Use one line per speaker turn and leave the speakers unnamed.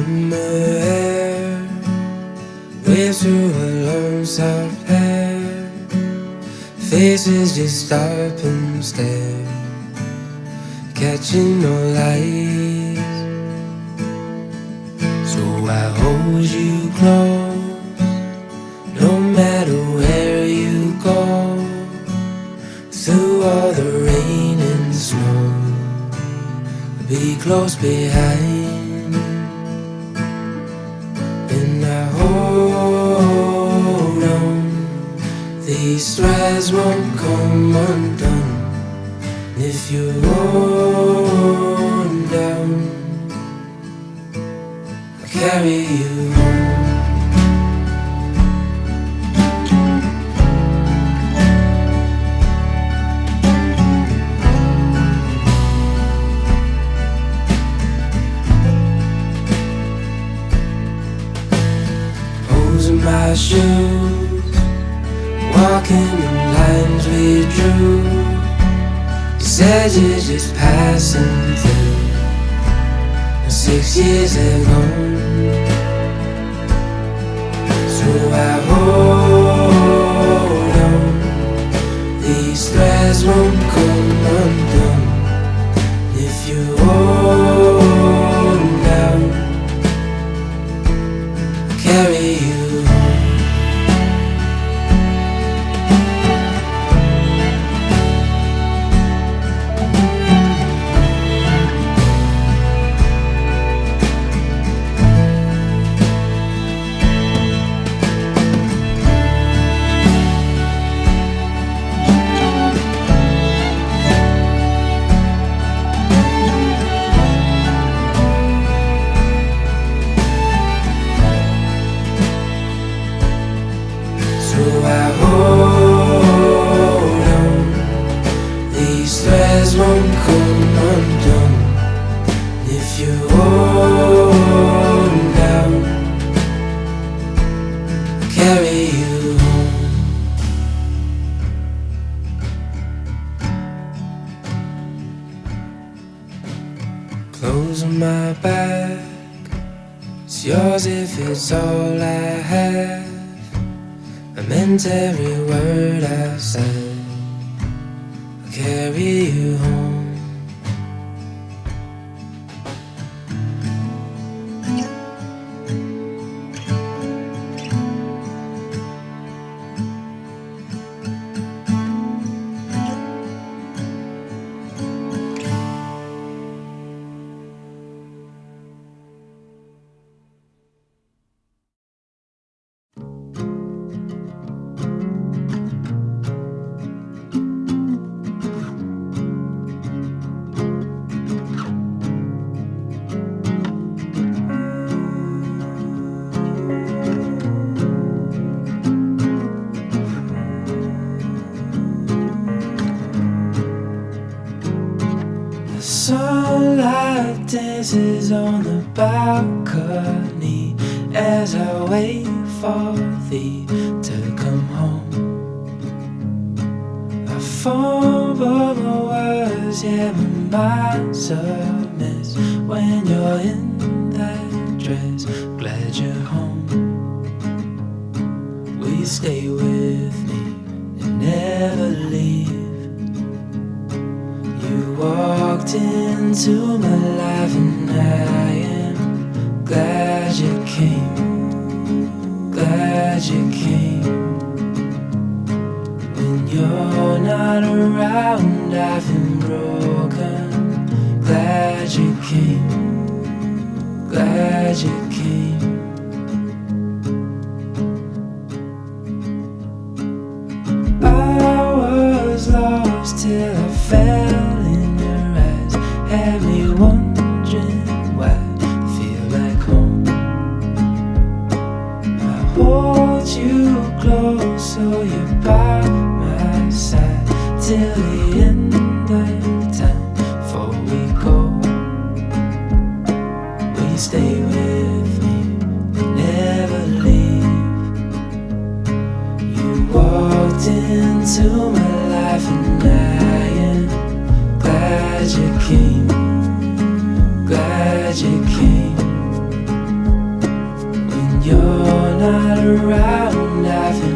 Summer waves through her long soft hair. Faces just stop and stare, catching no light. So I hold you close, no matter where you go. Through all the rain and snow, I'll be close behind. And I hold on, these threads won't come undone. If you hold down, I'll carry you home. My shoes, walking in lines we drew. You said you're just passing through, and 6 years have gone. So I hold on, these threads won't come undone. If you hold down, I'll carry you. Won't come undone if you hold down. I'll carry you home. Clothes on my back, it's yours if it's all I have. I meant every word I said. Carry you home. Sunlight dances on the balcony as I wait for thee to come home. I fumble my words, yeah, my mind's a mess when you're in that dress. Glad you're home. Will you stay with me and never leave? You walked into my life and I am glad you came, glad you came. When you're not around I've been broken. Glad you came, glad you came. I was lost till I fell. Had me wondering why I feel like home. I hold you close so you're by my side till the end of time. Before we go, will you stay with me and never leave? You walked into my life and I am glad you came, glad you came. around, I've